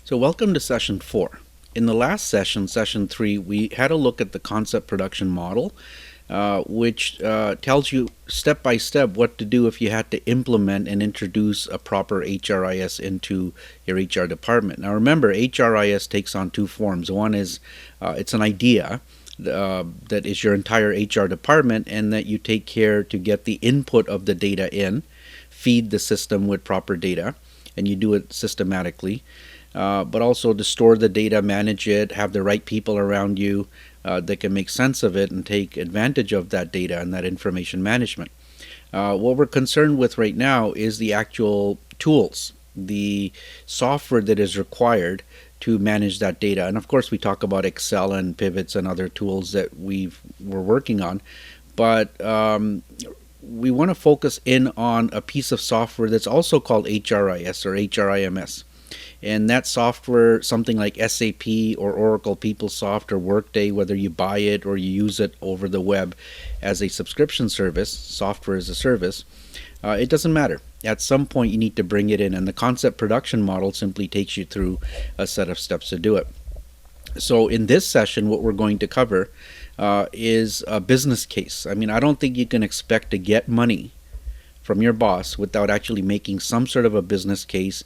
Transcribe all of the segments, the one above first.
So welcome to session 4. In the last session, session 3, we had a look at the concept production model, which tells you step by step what to do if you had to implement and introduce a proper HRIS into your HR department. Now remember, HRIS takes on two forms. One is it's an idea that is your entire HR department, and that you take care to get the input of the data in, feed the system with proper data, and you do it systematically. But also to store the data, manage it, have the right people around you that can make sense of it and take advantage of that data and that information management. What we're concerned with right now is the actual tools, the software that is required to manage that data. And of course, we talk about Excel and pivots and other tools that we're working on, but we want to focus in on a piece of software that's also called HRIS or HRIMS. And that software, something like SAP or Oracle PeopleSoft or Workday, whether you buy it or you use it over the web as a subscription service, software as a service, it doesn't matter. At some point you need to bring it in, and the concept production model simply takes you through a set of steps to do it. So in this session, what we're going to cover is a business case. I mean, I don't think you can expect to get money from your boss without actually making some sort of a business case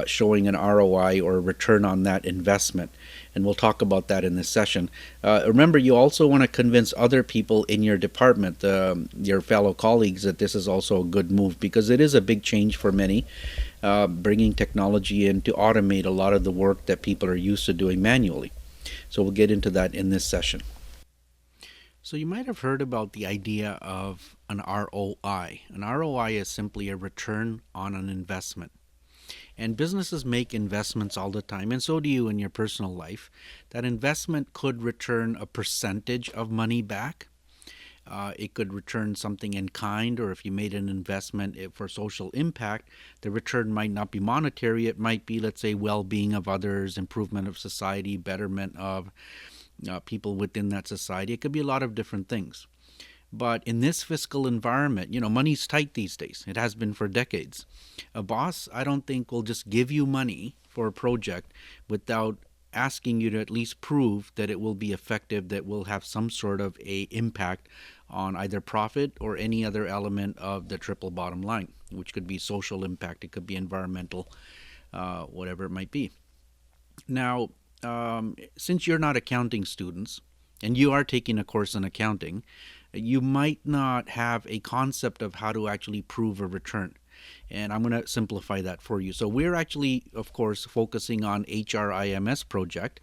showing an ROI or a return on that investment. And we'll talk about that in this session. Remember, you also want to convince other people in your department, your fellow colleagues, that this is also a good move, because it is a big change for many, bringing technology in to automate a lot of the work that people are used to doing manually. So we'll get into that in this session. So you might have heard about the idea of an ROI. An ROI is simply a return on an investment. And businesses make investments all the time, and so do you in your personal life. That investment could return a percentage of money back. It could return something in kind, or if you made an investment for social impact, the return might not be monetary. It might be, let's say, well-being of others, improvement of society, betterment of people within that society. It could be a lot of different things. But in this fiscal environment, money's tight these days. It has been for decades. A boss, I don't think, will just give you money for a project without asking you to at least prove that it will be effective, that will have some sort of a impact on either profit or any other element of the triple bottom line, which could be social impact, it could be environmental, whatever it might be. Now, since you're not accounting students and you are taking a course in accounting, you might not have a concept of how to actually prove a return. And I'm going to simplify that for you. So we're actually, of course, focusing on HRIMS project,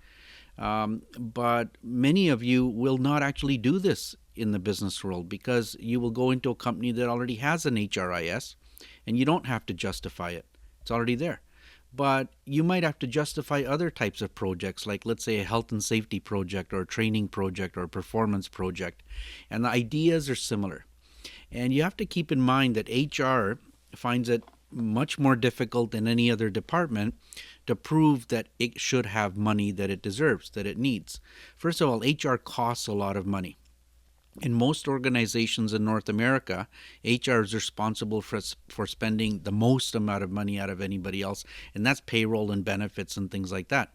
but many of you will not actually do this in the business world, because you will go into a company that already has an HRIS and you don't have to justify it. It's already there. But you might have to justify other types of projects, like, let's say, a health and safety project or a training project or a performance project. And the ideas are similar. And you have to keep in mind that HR finds it much more difficult than any other department to prove that it should have money that it deserves, that it needs. First of all, HR costs a lot of money. In most organizations in North America, HR is responsible for spending the most amount of money out of anybody else, and that's payroll and benefits and things like that.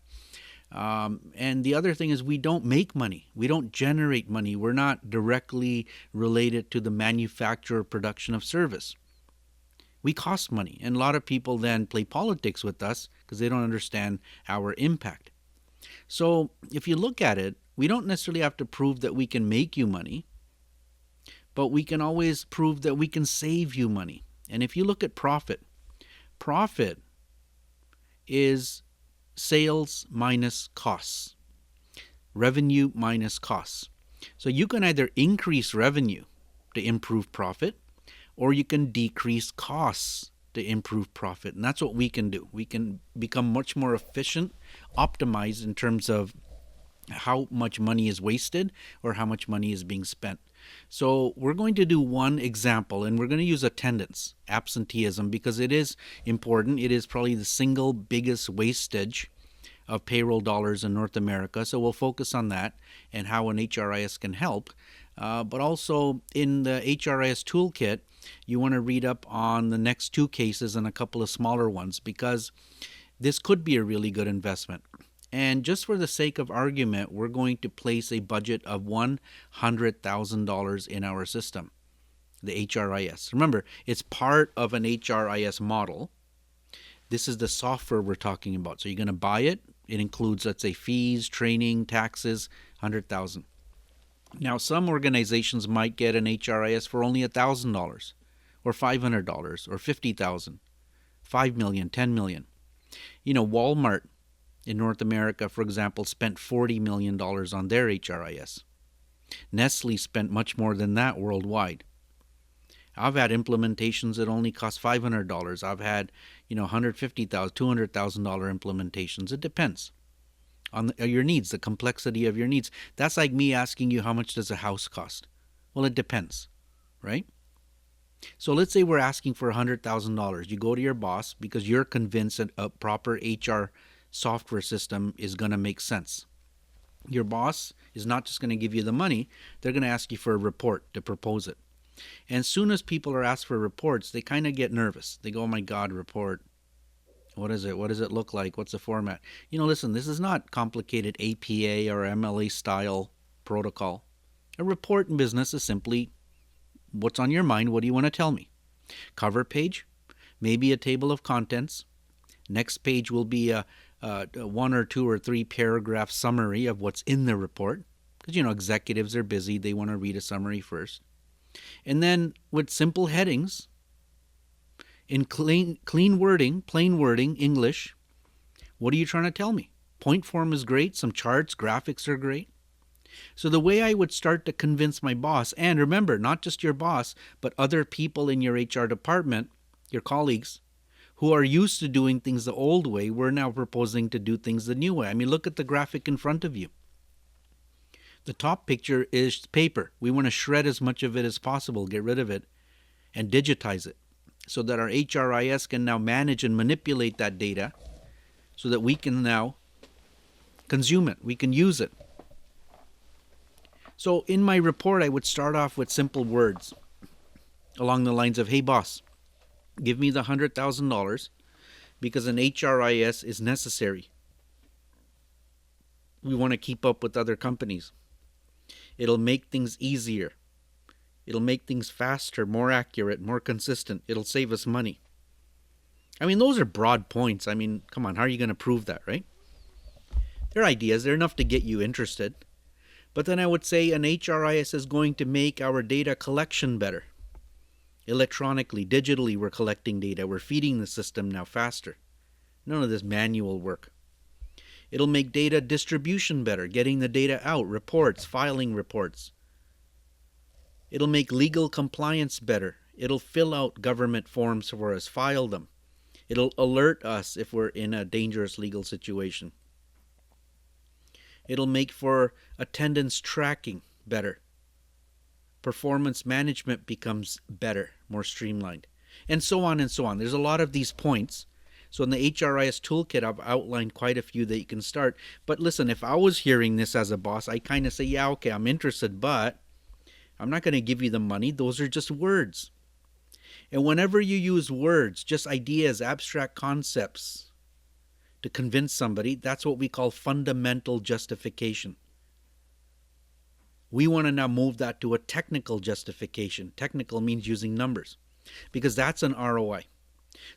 And the other thing is, we don't make money. We don't generate money. We're not directly related to the manufacture or production of service. We cost money, and a lot of people then play politics with us because they don't understand our impact. So if you look at it, we don't necessarily have to prove that we can make you money, but we can always prove that we can save you money. And if you look at profit is sales minus costs, revenue minus costs. So you can either increase revenue to improve profit, or you can decrease costs to improve profit. And that's what we can do. We can become much more efficient, optimized in terms of how much money is wasted or how much money is being spent. So we're going to do one example, and we're going to use attendance, absenteeism, because it is important. It is probably the single biggest wastage of payroll dollars in North America. So we'll focus on that and how an HRIS can help. But also in the HRIS toolkit, you want to read up on the next two cases and a couple of smaller ones, because this could be a really good investment. And just for the sake of argument, we're going to place a budget of $100,000 in our system, the HRIS. Remember, it's part of an HRIS model. This is the software we're talking about. So you're going to buy it. It includes, let's say, fees, training, taxes, $100,000. Now, some organizations might get an HRIS for only $1,000 or $500 or $50,000, $5 million, $10 million. Walmart in North America, for example, spent $40 million on their HRIS. Nestle spent much more than that worldwide. I've had implementations that only cost $500. I've had, $150,000, $200,000 implementations. It depends on your needs, the complexity of your needs. That's like me asking you, how much does a house cost? Well, it depends, right? So let's say we're asking for $100,000. You go to your boss because you're convinced that a proper HR software system is going to make sense. Your boss is not just going to give you the money. They're going to ask you for a report to propose it. And as soon as people are asked for reports, they kind of get nervous. They go, oh my God, report. What is it? What does it look like? What's the format? Listen, this is not complicated APA or MLA style protocol. A report in business is simply what's on your mind. What do you want to tell me? Cover page, maybe a table of contents. Next page will be a 1 or 2 or 3 paragraph summary of what's in the report. Because, executives are busy. They want to read a summary first. And then with simple headings, in clean wording, plain wording, English, what are you trying to tell me? Point form is great. Some charts, graphics are great. So the way I would start to convince my boss, and remember, not just your boss, but other people in your HR department, your colleagues, who are used to doing things the old way, we're now proposing to do things the new way. I mean, look at the graphic in front of you. The top picture is paper. We want to shred as much of it as possible, get rid of it, and digitize it so that our HRIS can now manage and manipulate that data so that we can now consume it. We can use it. So in my report, I would start off with simple words along the lines of, hey boss, give me the $100,000 because an HRIS is necessary. We want to keep up with other companies. It'll make things easier. It'll make things faster, more accurate, more consistent. It'll save us money. I mean, those are broad points. I mean, come on, how are you going to prove that, right? They're ideas. They're enough to get you interested. But then I would say an HRIS is going to make our data collection better. Electronically, digitally, we're collecting data. We're feeding the system now faster. None of this manual work. It'll make data distribution better, getting the data out, reports, filing reports. It'll make legal compliance better. It'll fill out government forms for us, file them. It'll alert us if we're in a dangerous legal situation. It'll make for attendance tracking better. Performance management becomes better, more streamlined, and so on and so on. There's a lot of these points. So in the HRIS toolkit, I've outlined quite a few that you can start. But listen, if I was hearing this as a boss, I kind of say, yeah, okay, I'm interested, but I'm not going to give you the money. Those are just words. And whenever you use words, just ideas, abstract concepts, to convince somebody, that's what we call fundamental justification. We want to now move that to a technical justification. Technical means using numbers, because that's an ROI.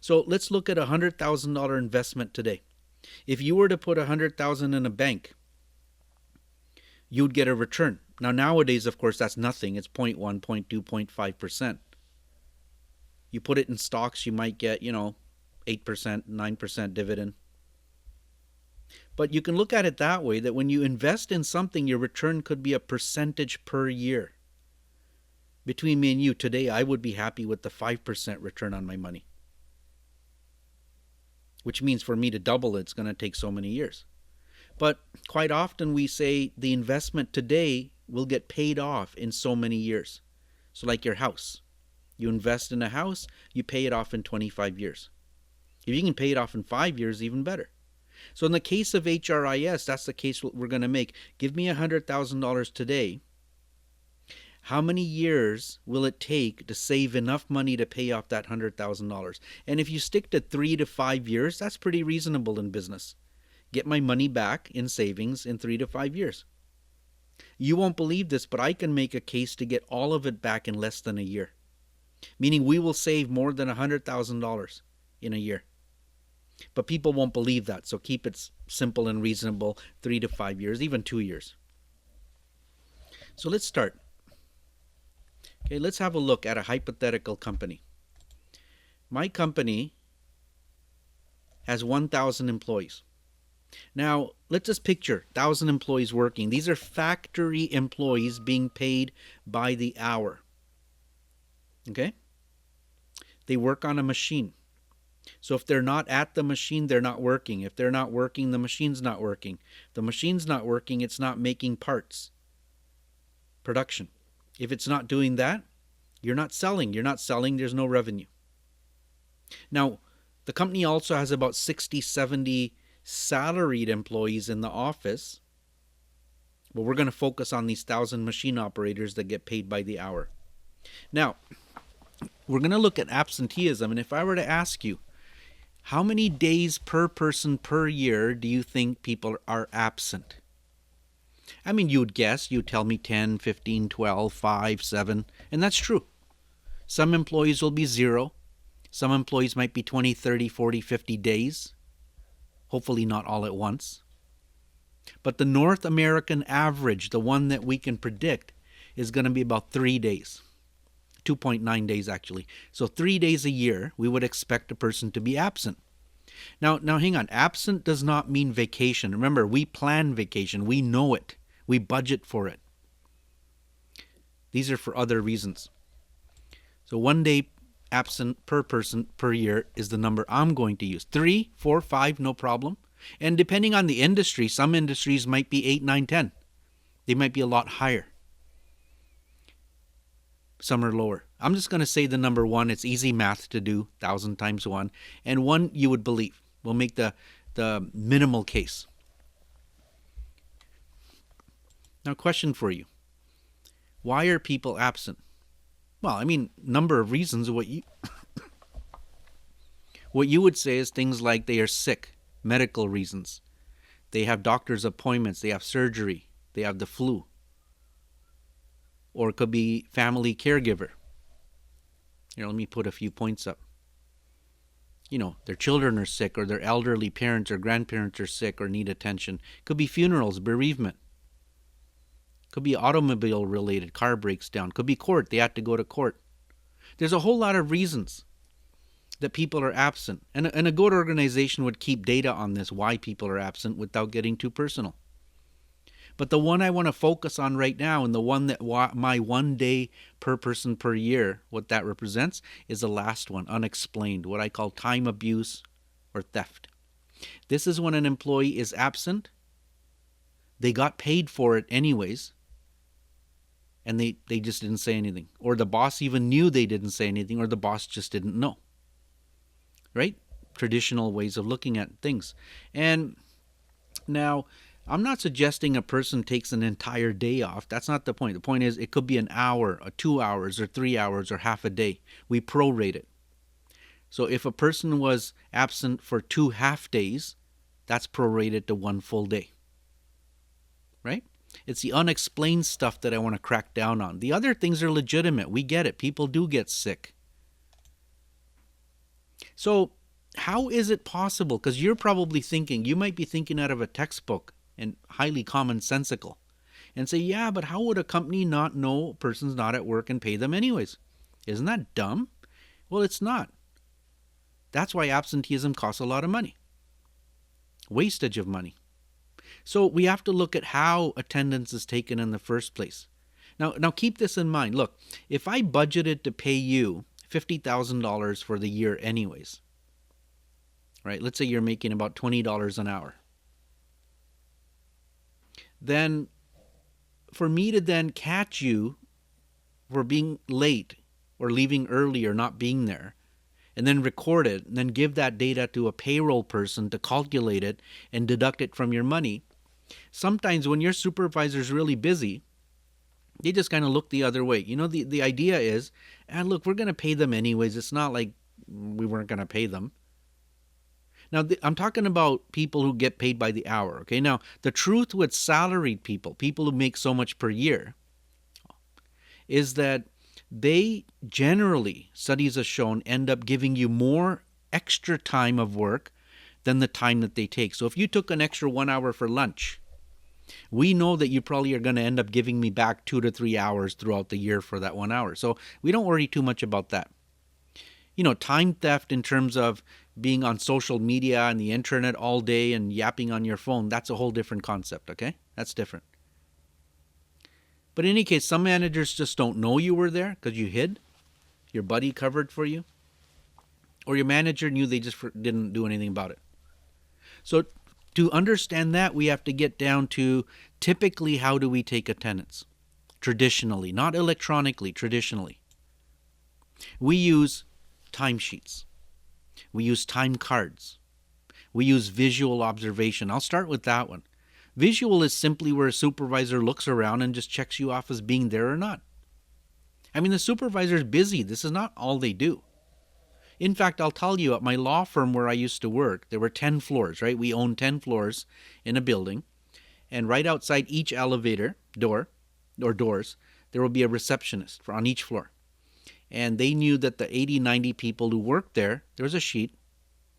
So let's look at a $100,000 investment today. If you were to put $100,000 in a bank, you'd get a return. Now nowadays, of course, that's nothing. It's 0.1, 0.2, 0.5%. You put it in stocks, you might get, 8%, 9% dividend. But you can look at it that way, that when you invest in something, your return could be a percentage per year. Between me and you, today I would be happy with the 5% return on my money. Which means for me to double it, it's going to take so many years. But quite often we say the investment today will get paid off in so many years. So like your house. You invest in a house, you pay it off in 25 years. If you can pay it off in 5 years, even better. So in the case of HRIS, that's the case we're going to make. Give me $100,000 today. How many years will it take to save enough money to pay off that $100,000? And if you stick to 3 to 5 years, that's pretty reasonable in business. Get my money back in savings in 3 to 5 years. You won't believe this, but I can make a case to get all of it back in less than a year. Meaning we will save more than $100,000 in a year. But people won't believe that, so keep it simple and reasonable, 3 to 5 years, even 2 years. So let's start. Okay, let's have a look at a hypothetical company. My company has 1,000 employees. Now, let's just picture 1,000 employees working. These are factory employees being paid by the hour. Okay? They work on a machine. So if they're not at the machine, they're not working. If they're not working, the machine's not working. If the machine's not working, it's not making parts. Production. If it's not doing that, you're not selling. You're not selling, there's no revenue. Now, the company also has about 60, 70 salaried employees in the office. But we're going to focus on these 1,000 machine operators that get paid by the hour. Now, we're going to look at absenteeism. And if I were to ask you, how many days per person per year do you think people are absent? I mean, you'd guess, you'd tell me 10, 15, 12, 5, 7, and that's true. Some employees will be 0. Some employees might be 20, 30, 40, 50 days. Hopefully not all at once. But the North American average, the one that we can predict, is going to be about 3 days. 2.9 days actually. So 3 days a year, we would expect a person to be absent. Now hang on. Absent does not mean vacation. Remember, we plan vacation. We know it. We budget for it. These are for other reasons. So 1 day absent per person per year is the number I'm going to use. 3, 4, 5, no problem. And depending on the industry, some industries might be 8, 9, 10. They might be a lot higher. Some are lower. I'm just going to say the number 1. It's easy math to do, 1,000 times 1. And 1 you would believe. We'll make the minimal case. Now, question for you. Why are people absent? Well, I mean, number of reasons. What you would say is things like they are sick, medical reasons. They have doctor's appointments, they have surgery, they have the flu. Or it could be family caregiver. Here, let me put a few points up. Their children are sick, or their elderly parents or grandparents are sick or need attention. It could be funerals, bereavement. Could be automobile related, car breaks down. Could be court, they had to go to court. There's a whole lot of reasons that people are absent. And a good organization would keep data on this, why people are absent, without getting too personal. But the one I want to focus on right now, and the one that my 1 day per person per year, what that represents, is the last one, unexplained, what I call time abuse or theft. This is when an employee is absent. They got paid for it anyways, and they just didn't say anything. Or the boss even knew they didn't say anything, or the boss just didn't know. Right? Traditional ways of looking at things. And now, I'm not suggesting a person takes an entire day off. That's not the point. The point is it could be an hour, or 2 hours, or 3 hours, or half a day. We prorate it. So if a person was absent for 2 half days, that's prorated to 1 full day. Right? It's the unexplained stuff that I want to crack down on. The other things are legitimate. We get it. People do get sick. So how is it possible? Because you're probably thinking, you might be thinking out of a textbook and highly commonsensical and say, yeah, but how would a company not know a person's not at work and pay them anyways? Isn't that dumb? Well, it's not. That's why absenteeism costs a lot of money. Wastage of money. So we have to look at how attendance is taken in the first place. Now keep this in mind. Look, if I budgeted to pay you $50,000 for the year anyways, right? Let's say you're making about $20 an hour. Then for me to then catch you for being late or leaving early or not being there, and then record it, and then give that data to a payroll person to calculate it and deduct it from your money. Sometimes when your supervisor's really busy, They just kind of look the other way. The idea is, and look, we're going to pay them anyways. It's not like we weren't going to pay them. Now, I'm talking about people who get paid by the hour, okay? Now, the truth with salaried people who make so much per year, is that they generally, studies have shown, end up giving you more extra time of work than the time that they take. So if you took an extra 1 hour for lunch, we know that you probably are going to end up giving me back 2 to 3 hours throughout the year for that 1 hour. So we don't worry too much about that. Time theft in terms of being on social media and the internet all day and yapping on your phone, that's a whole different concept, okay? That's different. But in any case, some managers just don't know you were there because you hid. Your buddy covered for you. Or your manager knew, they just didn't do anything about it. So to understand that, we have to get down to typically how do we take attendance? Traditionally, not electronically, traditionally. We use timesheets. We use time cards. We use visual observation. I'll start with that one. Visual is simply where a supervisor looks around and just checks you off as being there or not. I mean, the supervisor is busy. This is not all they do. In fact, I'll tell you, at my law firm where I used to work, there were 10 floors, right? We owned 10 floors in a building. And right outside each elevator door or doors, there will be a receptionist on each floor. And they knew that the 80, 90 people who worked there was a sheet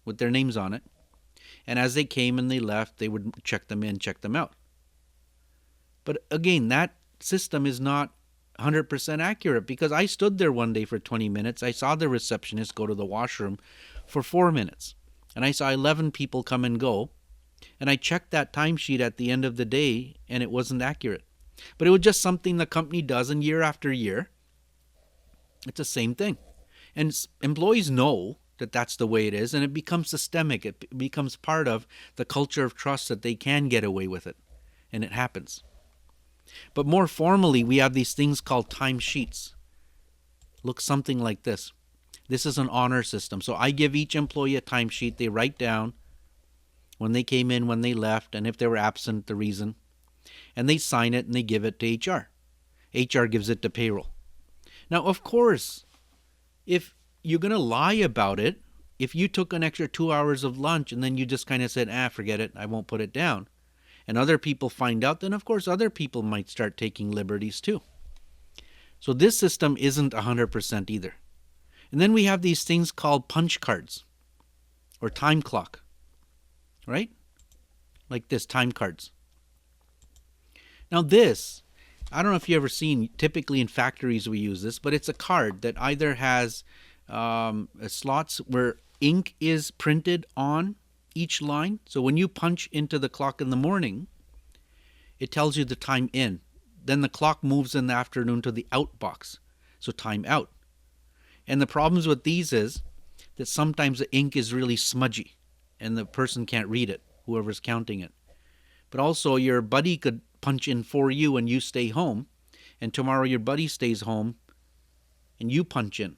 with their names on it. And as they came and they left, they would check them in, check them out. But again, that system is not 100% accurate, because I stood there one day for 20 minutes. I saw the receptionist go to the washroom for 4 minutes. And I saw 11 people come and go. And I checked that timesheet at the end of the day, and it wasn't accurate. But it was just something the company does, and year after year, it's the same thing. And employees know that that's the way it is, and it becomes systemic. It becomes part of the culture of trust that they can get away with it. And it happens. But more formally, we have these things called timesheets. Look something like this. This is an honor system. So I give each employee a timesheet. They write down when they came in, when they left, and if they were absent, the reason. And they sign it and they give it to HR. HR gives it to payroll. Now, of course, if you're going to lie about it, if you took an extra 2 hours of lunch and then you just kind of said, forget it, I won't put it down, and other people find out, then of course other people might start taking liberties too. So this system isn't 100% either. And then we have these things called punch cards or time clock, right? Like this, time cards. Now this, I don't know if you've ever seen, typically in factories we use this, but it's a card that either has slots where ink is printed on each line. So when you punch into the clock in the morning, it tells you the time in. Then the clock moves in the afternoon to the out box, so time out. And the problems with these is that sometimes the ink is really smudgy and the person can't read it, whoever's counting it. But also your buddy could punch in for you and you stay home, and tomorrow your buddy stays home and you punch in.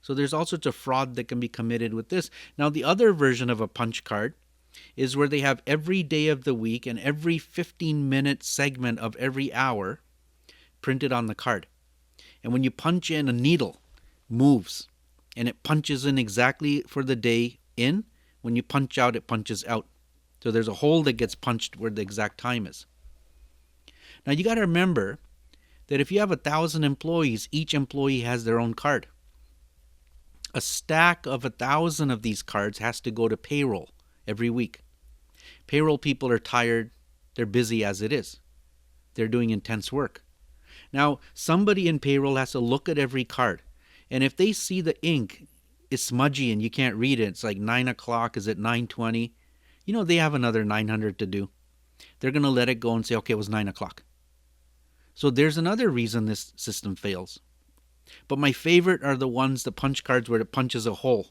So there's all sorts of fraud that can be committed with this. Now the other version of a punch card is where they have every day of the week and every 15-minute segment of every hour printed on the card. And when you punch in, a needle moves and it punches in exactly for the day in. When you punch out, it punches out. So there's a hole that gets punched where the exact time is. Now you got to remember that if you have 1,000 employees, each employee has their own card. A stack of 1,000 of these cards has to go to payroll every week. Payroll people are tired. They're busy as it is. They're doing intense work. Now, somebody in payroll has to look at every card. And if they see the ink is smudgy and you can't read it, it's like 9 o'clock, is it 9:20? They have another 900 to do. They're going to let it go and say, okay, it was 9 o'clock. So there's another reason this system fails. But my favorite are the ones, the punch cards where it punches a hole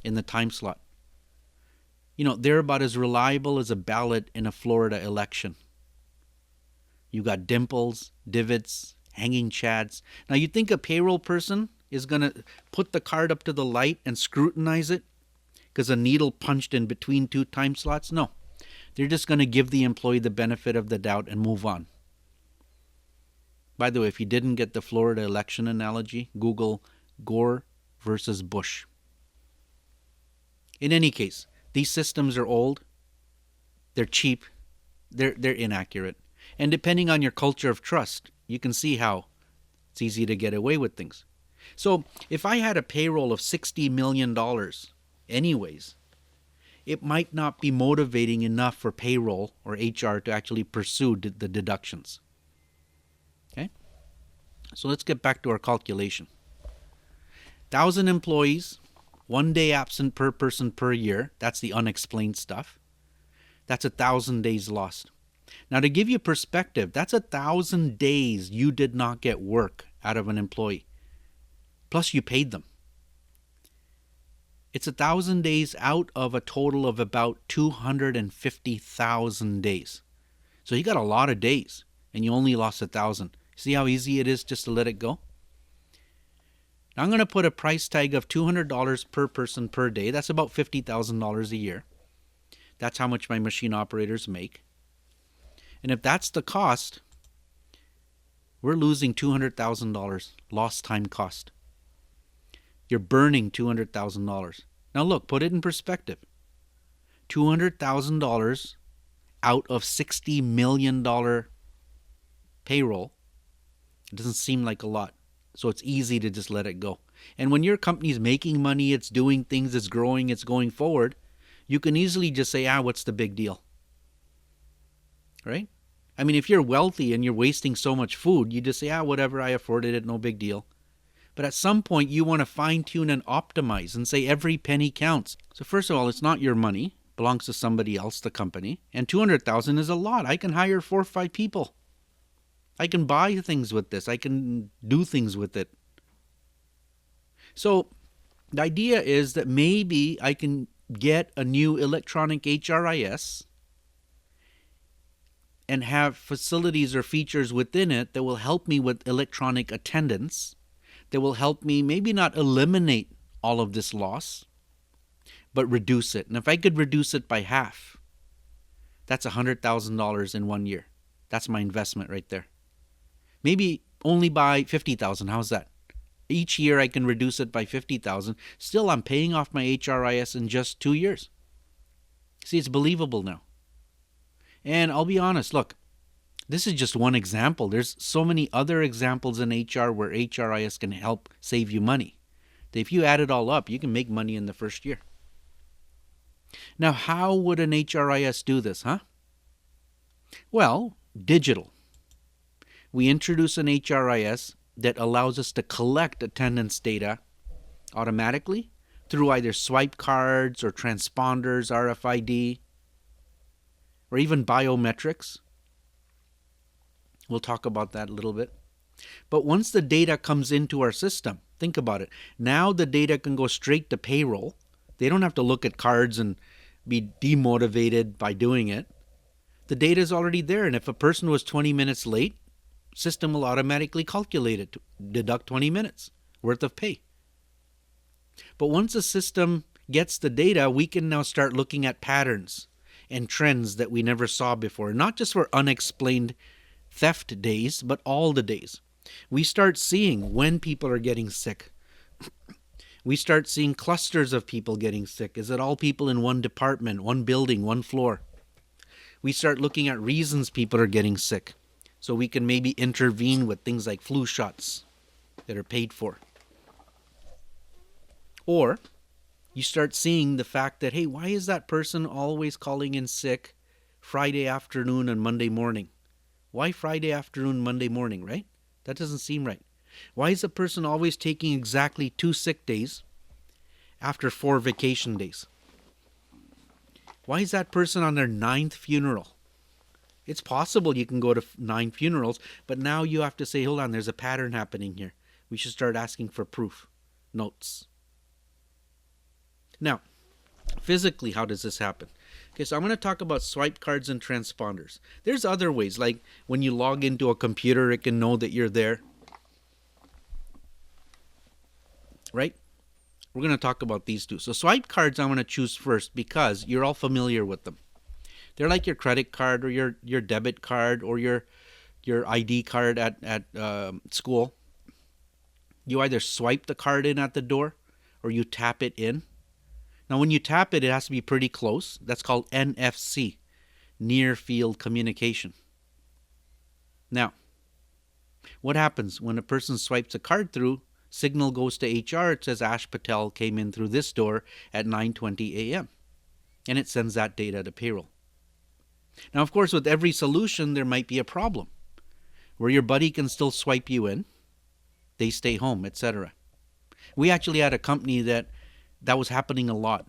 in the time slot. They're about as reliable as a ballot in a Florida election. You got dimples, divots, hanging chads. Now you think a payroll person is going to put the card up to the light and scrutinize it because a needle punched in between two time slots? No. They're just going to give the employee the benefit of the doubt and move on. By the way, if you didn't get the Florida election analogy, Google Gore versus Bush. In any case, these systems are old, they're cheap, they're inaccurate. And depending on your culture of trust, you can see how it's easy to get away with things. So if I had a payroll of $60 million anyways, it might not be motivating enough for payroll or HR to actually pursue the deductions. Okay? So let's get back to our calculation. 1,000 employees, 1 day absent per person per year. That's the unexplained stuff. That's 1,000 days lost. Now, to give you perspective, that's 1,000 days you did not get work out of an employee. Plus you paid them. It's 1,000 days out of a total of about 250,000 days. So you got a lot of days and you only lost 1,000. See how easy it is just to let it go? Now I'm going to put a price tag of $200 per person per day. That's about $50,000 a year. That's how much my machine operators make. And if that's the cost, we're losing $200,000 lost time cost. You're burning $200,000. Now look, put it in perspective. $200,000 out of $60 million payroll. It doesn't seem like a lot. So it's easy to just let it go. And when your company's making money, it's doing things, it's growing, it's going forward, you can easily just say, what's the big deal? Right? I mean, if you're wealthy and you're wasting so much food, you just say, whatever, I afforded it, no big deal. But at some point, you want to fine-tune and optimize and say every penny counts. So first of all, it's not your money. It belongs to somebody else, the company. And $200,000 is a lot. I can hire 4 or 5 people. I can buy things with this. I can do things with it. So the idea is that maybe I can get a new electronic HRIS and have facilities or features within it that will help me with electronic attendance, that will help me maybe not eliminate all of this loss, but reduce it. And if I could reduce it by half, that's $100,000 in 1 year. That's my investment right there. Maybe only by $50,000. How's that? Each year I can reduce it by $50,000. Still, I'm paying off my HRIS in just 2 years. See, it's believable now. And I'll be honest, look, this is just one example. There's so many other examples in HR where HRIS can help save you money. If you add it all up, you can make money in the first year. Now, how would an HRIS do this, huh? Well, digital. We introduce an HRIS that allows us to collect attendance data automatically through either swipe cards or transponders, RFID, or even biometrics. We'll talk about that a little bit. But once the data comes into our system, think about it. Now the data can go straight to payroll. They don't have to look at cards and be demotivated by doing it. The data is already there, and if a person was 20 minutes late, system will automatically calculate it to deduct 20 minutes worth of pay. But once the system gets the data, we can now start looking at patterns and trends that we never saw before, not just for unexplained theft days, but all the days. We start seeing when people are getting sick. We start seeing clusters of people getting sick. Is it all people in one department, one building, one floor? We start looking at reasons people are getting sick, so we can maybe intervene with things like flu shots that are paid for. Or you start seeing the fact that, hey, why is that person always calling in sick Friday afternoon and Monday morning? Why Friday afternoon, Monday morning, right? That doesn't seem right. Why is a person always taking exactly 2 sick days after 4 vacation days? Why is that person on their 9th funeral? It's possible you can go to 9 funerals, but now you have to say, hold on, there's a pattern happening here. We should start asking for proof, notes. Now, physically, how does this happen? Okay, so I'm going to talk about swipe cards and transponders. There's other ways, like when you log into a computer, it can know that you're there. Right? We're going to talk about these two. So swipe cards I'm going to choose first because you're all familiar with them. They're like your credit card or your debit card or your your ID card at school, you either swipe the card in at the door or you tap it in. Now, when you tap it, it has to be pretty close. That's called NFC, near field communication. Now, what happens when a person swipes a card through? Signal goes to HR. It says Ash Patel came in through this door at 9:20 a.m. And it sends that data to payroll. Now, of course, with every solution, there might be a problem where your buddy can still swipe you in, they stay home, etc. We actually had a company that was happening a lot.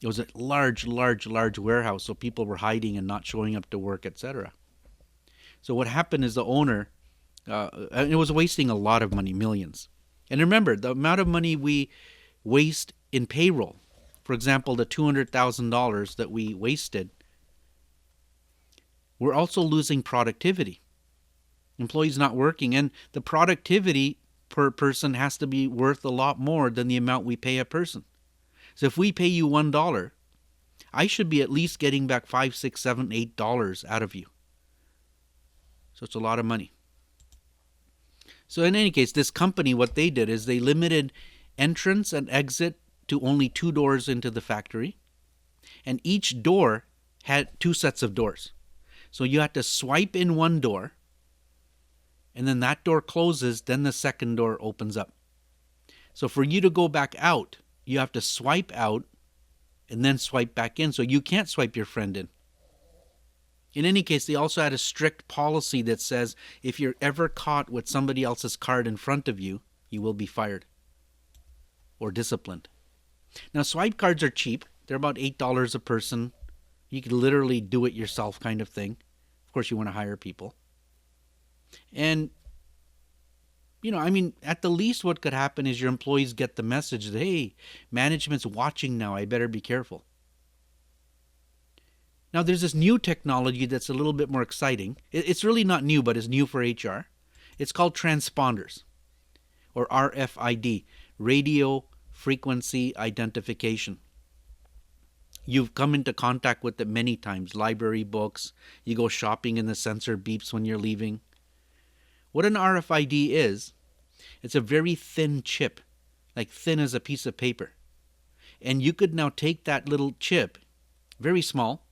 It was a large warehouse, so people were hiding and not showing up to work, etc. So what happened is the owner, and it was wasting a lot of money, millions. And remember, the amount of money we waste in payroll, for example, the $200,000 that we wasted, we're also losing productivity. Employees not working, and the productivity per person has to be worth a lot more than the amount we pay a person. So if we pay you $1, I should be at least getting back $5, $6, $7, $8 out of you. So it's a lot of money. So in any case, this company, what they did is they limited entrance and exit to only 2 doors into the factory. And each door had 2 sets of doors. So you had to swipe in one door, and then that door closes, then the second door opens up. So for you to go back out, you have to swipe out and then swipe back in. So you can't swipe your friend in. In any case, they also had a strict policy that says if you're ever caught with somebody else's card in front of you, you will be fired or disciplined. Now, swipe cards are cheap. They're about $8 a person. You can literally do it yourself kind of thing. Of course, you want to hire people. And, at the least what could happen is your employees get the message that, hey, management's watching now. I better be careful. Now, there's this new technology that's a little bit more exciting. It's really not new, but it's new for HR. It's called transponders, or RFID, radio frequency identification. You've come into contact with it many times. Library books, you go shopping and the sensor beeps when you're leaving. What an RFID is, it's a very thin chip, like thin as a piece of paper. And you could now take that little chip, very small,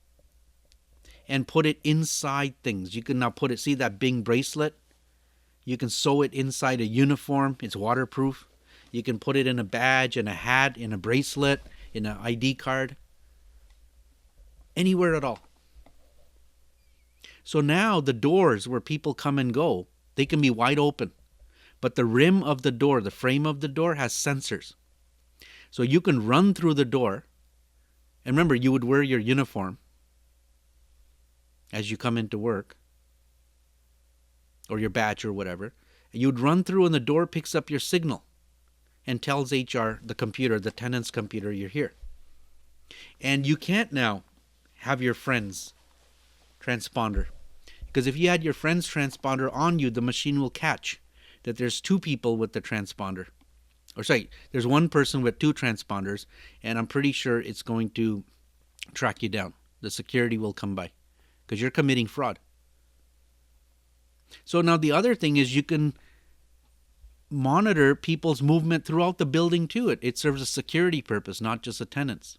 and put it inside things. You can now put it, see that Bing bracelet? You can sew it inside a uniform. It's waterproof. You can put it in a badge, in a hat, in a bracelet, in an ID card. Anywhere at all. So now the doors where people come and go, they can be wide open. But the rim of the door, the frame of the door has sensors. So you can run through the door. And remember, you would wear your uniform as you come into work, or your badge or whatever. You'd run through and the door picks up your signal and tells HR, the computer, the tenant's computer, you're here. And you can't now have your friend's transponder. Because if you had your friend's transponder on you, the machine will catch that there's 2 people with the transponder. Or sorry, there's 1 person with 2 transponders, and I'm pretty sure it's going to track you down. The security will come by because you're committing fraud. So now the other thing is you can monitor people's movement throughout the building too. It serves a security purpose, not just a tenant's.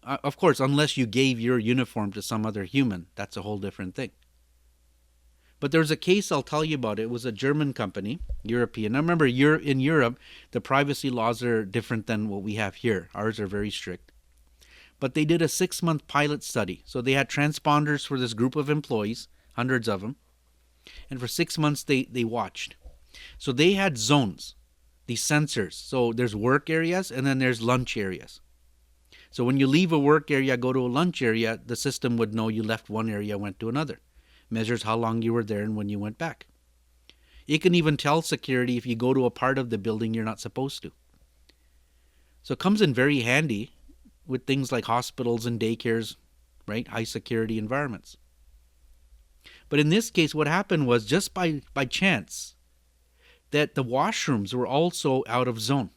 Of course, unless you gave your uniform to some other human, that's a whole different thing. But there's a case I'll tell you about. It was a German company, European. Now remember, in Europe, the privacy laws are different than what we have here. Ours are very strict. But they did a 6-month pilot study. So they had transponders for this group of employees, hundreds of them. And for 6 months, they watched. So they had zones, these sensors. So there's work areas and then there's lunch areas. So when you leave a work area, go to a lunch area, the system would know you left one area, went to another. Measures how long you were there and when you went back. It can even tell security if you go to a part of the building you're not supposed to. So it comes in very handy with things like hospitals and daycares, right? High security environments. But in this case, what happened was just by chance that the washrooms were also out of zone.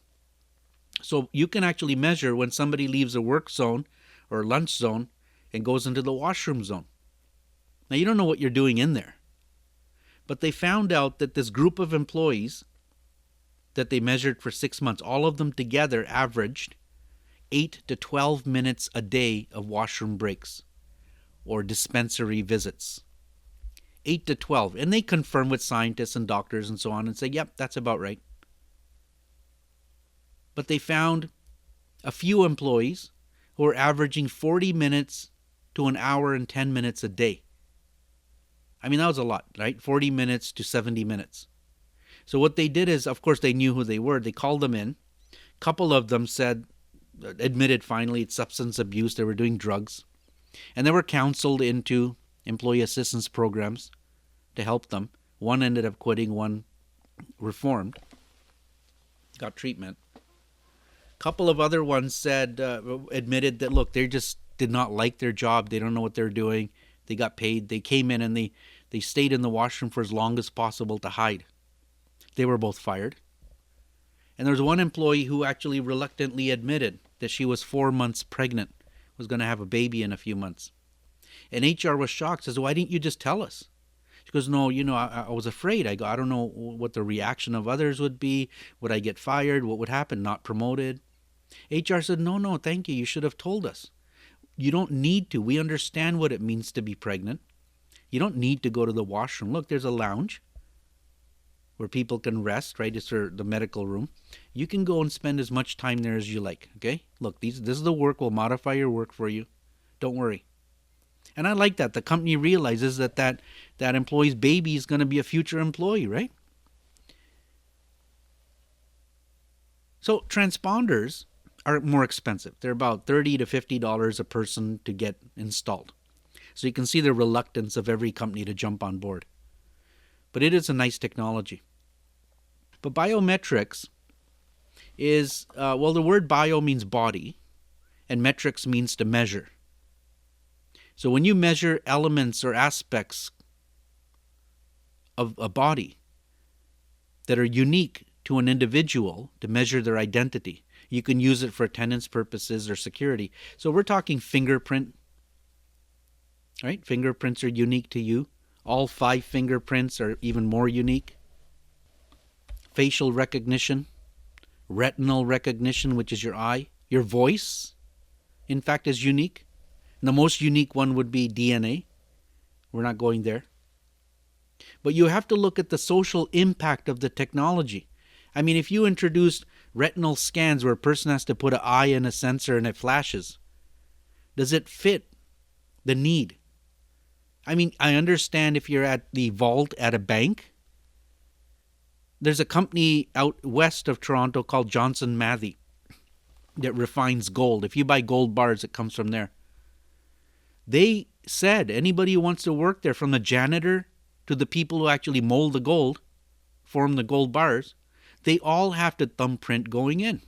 So you can actually measure when somebody leaves a work zone or lunch zone and goes into the washroom zone. Now, you don't know what you're doing in there. But they found out that this group of employees that they measured for 6 months, all of them together averaged 8 to 12 minutes a day of washroom breaks or dispensary visits. 8 to 12. And they confirm with scientists and doctors and so on and say, yep, that's about right. But they found a few employees who were averaging 40 minutes to an hour and 10 minutes a day. I mean, that was a lot, right? 40 minutes to 70 minutes. So what they did is, of course, they knew who they were. They called them in. A couple of them admitted finally it's substance abuse. They were doing drugs. And they were counseled into employee assistance programs to help them. One ended up quitting, one reformed, got treatment. A couple of other ones admitted that, look, they just did not like their job. They don't know what they're doing. They got paid. They came in and they stayed in the washroom for as long as possible to hide. They were both fired. And there was one employee who actually reluctantly admitted that she was 4 months pregnant, was going to have a baby in a few months. And HR was shocked, says, why didn't you just tell us? She goes, no, I was afraid. I don't know what the reaction of others would be. Would I get fired? What would happen? Not promoted? HR said, no, thank you. You should have told us. You don't need to. We understand what it means to be pregnant. You don't need to go to the washroom. Look, there's a lounge where people can rest, right? It's the medical room. You can go and spend as much time there as you like, okay? Look, this is the work. We'll modify your work for you. Don't worry. And I like that. The company realizes that employee's baby is going to be a future employee, right? So transponders are more expensive. They're about $30 to $50 a person to get installed. So you can see the reluctance of every company to jump on board. But it is a nice technology. But biometrics is, the word bio means body, and metrics means to measure. So when you measure elements or aspects of a body that are unique to an individual to measure their identity, you can use it for attendance purposes or security. So we're talking fingerprint, right? Fingerprints are unique to you. All 5 fingerprints are even more unique. Facial recognition, retinal recognition, which is your eye. Your voice, in fact, is unique. And the most unique one would be DNA. We're not going there. But you have to look at the social impact of the technology. I mean, if you introduced retinal scans where a person has to put an eye in a sensor and it flashes, does it fit the need? I mean, I understand if you're at the vault at a bank. There's a company out west of Toronto called Johnson Matthey that refines gold. If you buy gold bars, it comes from there. They said anybody who wants to work there, from the janitor to the people who actually mold the gold, form the gold bars, they all have to thumbprint going in.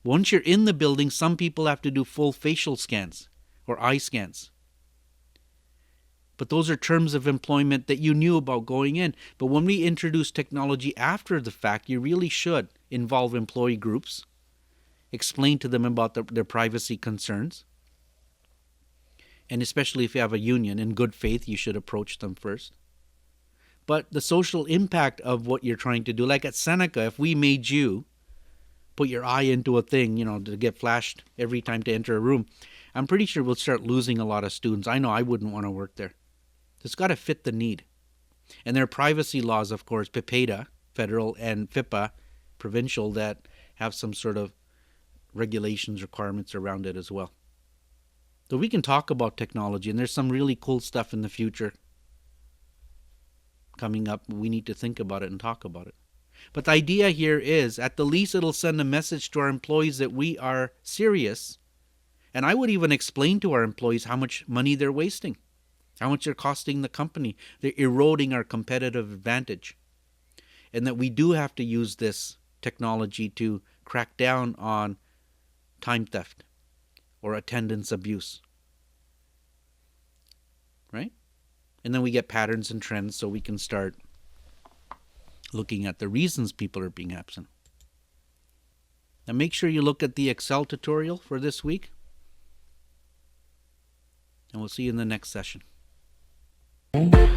Once you're in the building, some people have to do full facial scans or eye scans. But those are terms of employment that you knew about going in. But when we introduce technology after the fact, you really should involve employee groups, explain to them about their privacy concerns. And especially if you have a union, in good faith, you should approach them first. But the social impact of what you're trying to do, like at Seneca, if we made you put your eye into a thing, to get flashed every time to enter a room, I'm pretty sure we'll start losing a lot of students. I know I wouldn't want to work there. It's got to fit the need. And there are privacy laws, of course, PIPEDA, federal, and FIPA, provincial, that have some sort of regulations, requirements around it as well. So we can talk about technology, and there's some really cool stuff in the future coming up. We need to think about it and talk about it. But the idea here is, at the least, it'll send a message to our employees that we are serious. And I would even explain to our employees how much money they're wasting, how much they're costing the company. They're eroding our competitive advantage. And that we do have to use this technology to crack down on time theft or attendance abuse. Right? And then we get patterns and trends so we can start looking at the reasons people are being absent. Now make sure you look at the Excel tutorial for this week. And we'll see you in the next session. you.